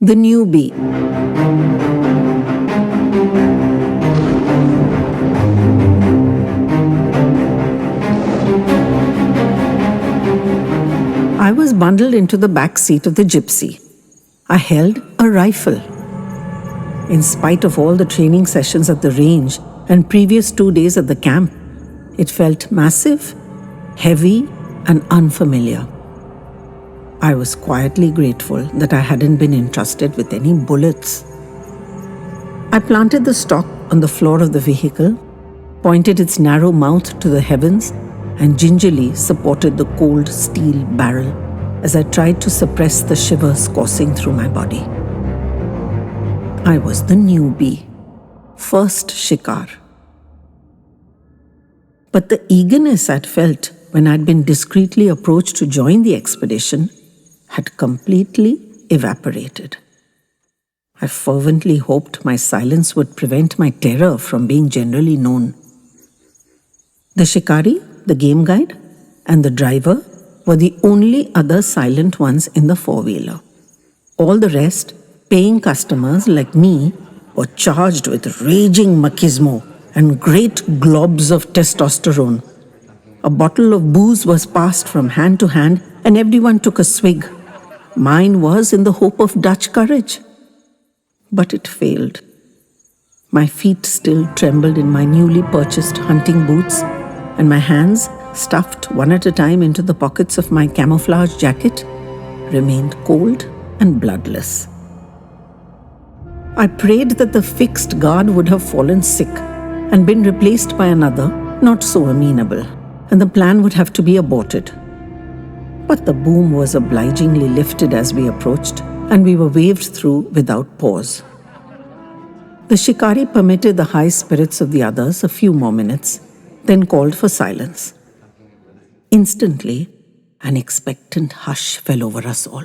The Newbie. I was bundled into the back seat of the gypsy. I held a rifle. In spite of all the training sessions at the range and previous 2 days at the camp, it felt massive, heavy, and unfamiliar. I was quietly grateful that I hadn't been entrusted with any bullets. I planted the stock on the floor of the vehicle, pointed its narrow mouth to the heavens, and gingerly supported the cold steel barrel as I tried to suppress the shivers coursing through my body. I was the newbie, first shikar. But the eagerness I'd felt when I'd been discreetly approached to join the expedition had completely evaporated. I fervently hoped my silence would prevent my terror from being generally known. The shikari, the game guide, and the driver were the only other silent ones in the four-wheeler. All the rest, paying customers like me, were charged with raging machismo and great globs of testosterone. A bottle of booze was passed from hand to hand and everyone took a swig. Mine was in the hope of Dutch courage. But it failed. My feet still trembled in my newly purchased hunting boots, and my hands, stuffed one at a time into the pockets of my camouflage jacket, remained cold and bloodless. I prayed that the fixed guard would have fallen sick and been replaced by another, not so amenable, and the plan would have to be aborted. But the boom was obligingly lifted as we approached, and we were waved through without pause. The shikari permitted the high spirits of the others a few more minutes, then called for silence. Instantly, an expectant hush fell over us all.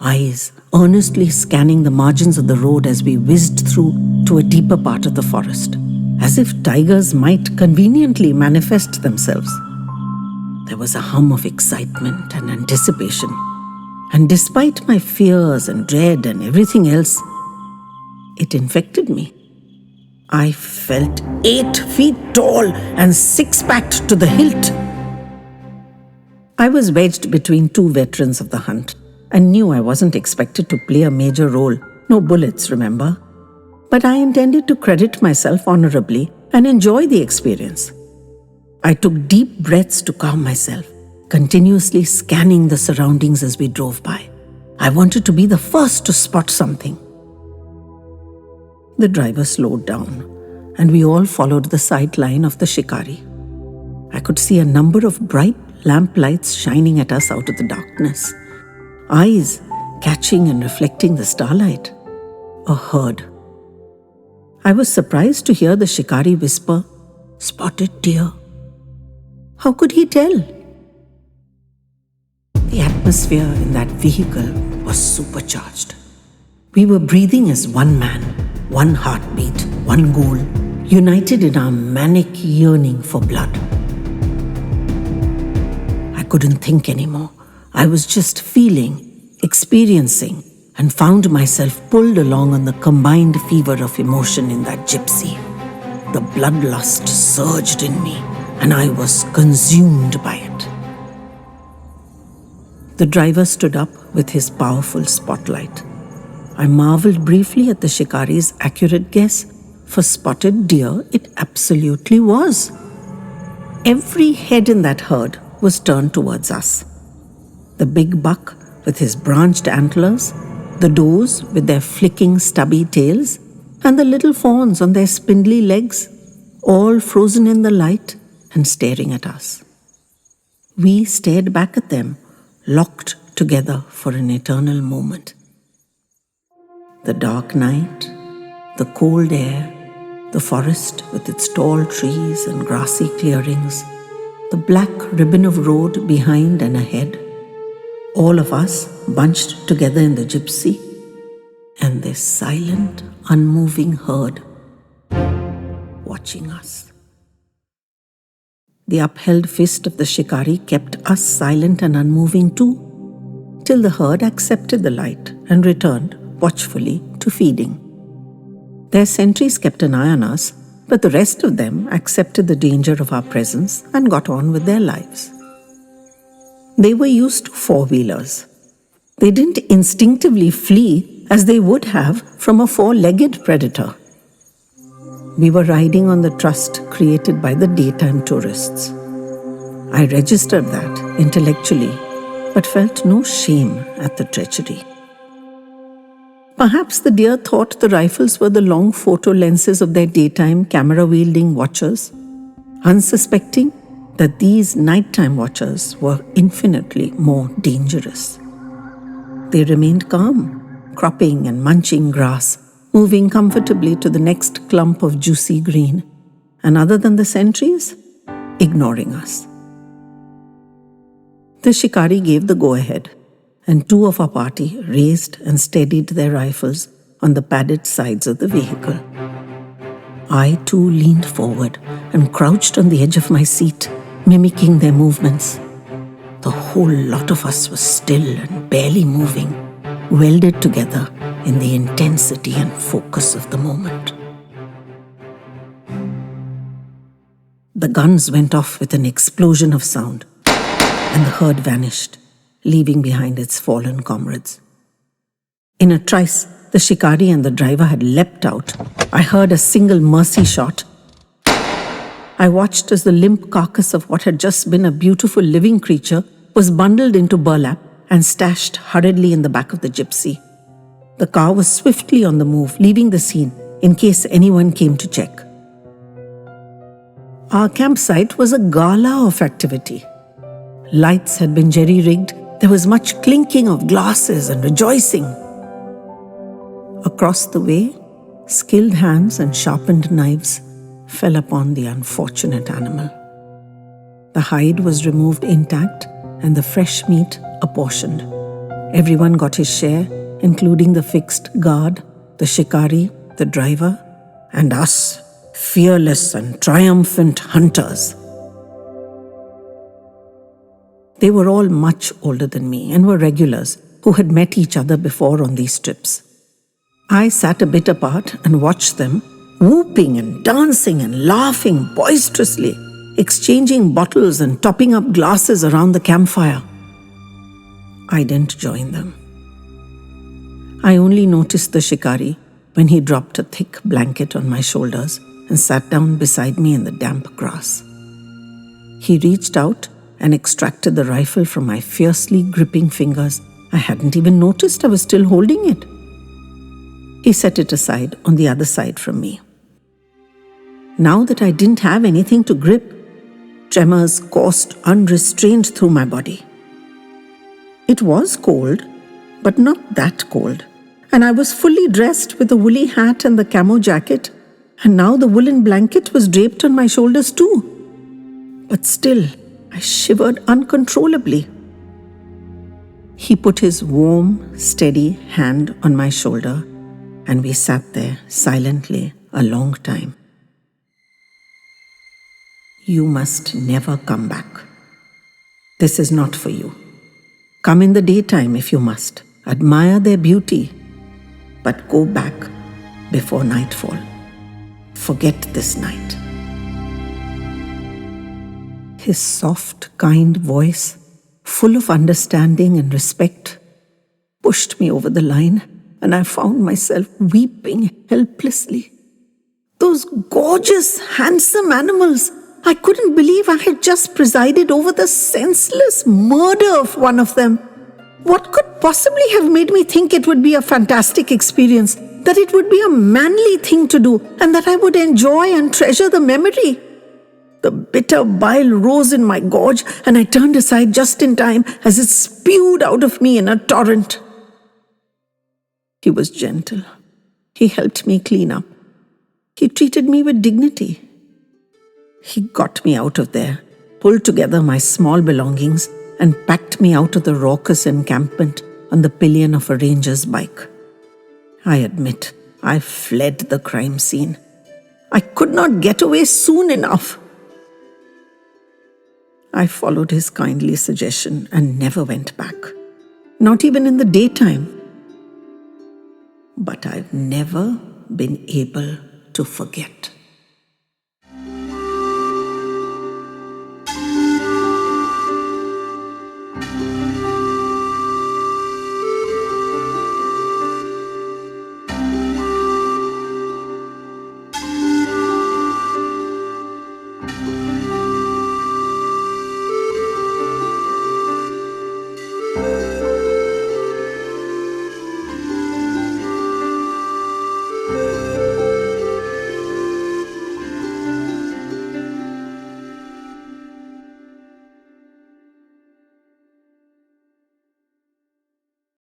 Eyes earnestly scanning the margins of the road as we whizzed through to a deeper part of the forest, as if tigers might conveniently manifest themselves. There was a hum of excitement and anticipation, and despite my fears and dread and everything else, it infected me. I felt 8 feet tall and six-packed to the hilt. I was wedged between two veterans of the hunt and knew I wasn't expected to play a major role. No bullets, remember? But I intended to credit myself honorably and enjoy the experience. I took deep breaths to calm myself, continuously scanning the surroundings as we drove by. I wanted to be the first to spot something. The driver slowed down, and we all followed the sight line of the shikari. I could see a number of bright lamp lights shining at us out of the darkness, eyes catching and reflecting the starlight. A herd. I was surprised to hear the shikari whisper, "Spotted deer." How could he tell? The atmosphere in that vehicle was supercharged. We were breathing as one man, one heartbeat, one goal, united in our manic yearning for blood. I couldn't think anymore. I was just feeling, experiencing, and found myself pulled along on the combined fever of emotion in that gypsy. The bloodlust surged in me, and I was consumed by it. The driver stood up with his powerful spotlight. I marveled briefly at the shikari's accurate guess. For spotted deer, it absolutely was. Every head in that herd was turned towards us. The big buck with his branched antlers, the does with their flicking stubby tails, and the little fawns on their spindly legs, all frozen in the light and staring at us. We stared back at them, locked together for an eternal moment. The dark night, the cold air, the forest with its tall trees and grassy clearings, the black ribbon of road behind and ahead, all of us bunched together in the gypsy, and this silent, unmoving herd watching us. The upheld fist of the shikari kept us silent and unmoving too, till the herd accepted the light and returned, watchfully to feeding. Their sentries kept an eye on us, but the rest of them accepted the danger of our presence and got on with their lives. They were used to four-wheelers. They didn't instinctively flee as they would have from a four-legged predator. We were riding on the trust created by the daytime tourists. I registered that intellectually, but felt no shame at the treachery. Perhaps the deer thought the rifles were the long photo lenses of their daytime camera-wielding watchers, unsuspecting that these nighttime watchers were infinitely more dangerous. They remained calm, cropping and munching grass, moving comfortably to the next clump of juicy green, and other than the sentries, ignoring us. The shikari gave the go-ahead, and two of our party raised and steadied their rifles on the padded sides of the vehicle. I too leaned forward and crouched on the edge of my seat, mimicking their movements. The whole lot of us was still and barely moving, welded together in the intensity and focus of the moment. The guns went off with an explosion of sound, and the herd vanished, leaving behind its fallen comrades. In a trice, the shikari and the driver had leapt out. I heard a single mercy shot. I watched as the limp carcass of what had just been a beautiful living creature was bundled into burlap and stashed hurriedly in the back of the gypsy. The car was swiftly on the move, leaving the scene in case anyone came to check. Our campsite was a gala of activity. Lights had been jerry-rigged. There was much clinking of glasses and rejoicing. Across the way, skilled hands and sharpened knives fell upon the unfortunate animal. The hide was removed intact and the fresh meat apportioned. Everyone got his share, including the fixed guard, the shikari, the driver, and us, fearless and triumphant hunters. They were all much older than me and were regulars who had met each other before on these trips. I sat a bit apart and watched them, whooping and dancing and laughing boisterously, exchanging bottles and topping up glasses around the campfire. I didn't join them. I only noticed the shikari when he dropped a thick blanket on my shoulders and sat down beside me in the damp grass. He reached out and extracted the rifle from my fiercely gripping fingers. I hadn't even noticed I was still holding it. He set it aside on the other side from me. Now that I didn't have anything to grip, tremors coursed unrestrained through my body. It was cold, but not that cold, and I was fully dressed with a woolly hat and the camo jacket, and now the woolen blanket was draped on my shoulders too. But still, I shivered uncontrollably. He put his warm, steady hand on my shoulder, and we sat there silently a long time. You must never come back. This is not for you. Come in the daytime if you must. Admire their beauty. But go back before nightfall. Forget this night. His soft, kind voice, full of understanding and respect, pushed me over the line, and I found myself weeping helplessly. Those gorgeous, handsome animals! I couldn't believe I had just presided over the senseless murder of one of them. What could possibly have made me think it would be a fantastic experience, that it would be a manly thing to do, and that I would enjoy and treasure the memory? The bitter bile rose in my gorge, and I turned aside just in time as it spewed out of me in a torrent. He was gentle. He helped me clean up. He treated me with dignity. He got me out of there, pulled together my small belongings, and packed me out of the raucous encampment on the pillion of a ranger's bike. I admit, I fled the crime scene. I could not get away soon enough. I followed his kindly suggestion and never went back, not even in the daytime. but I've never been able to forget.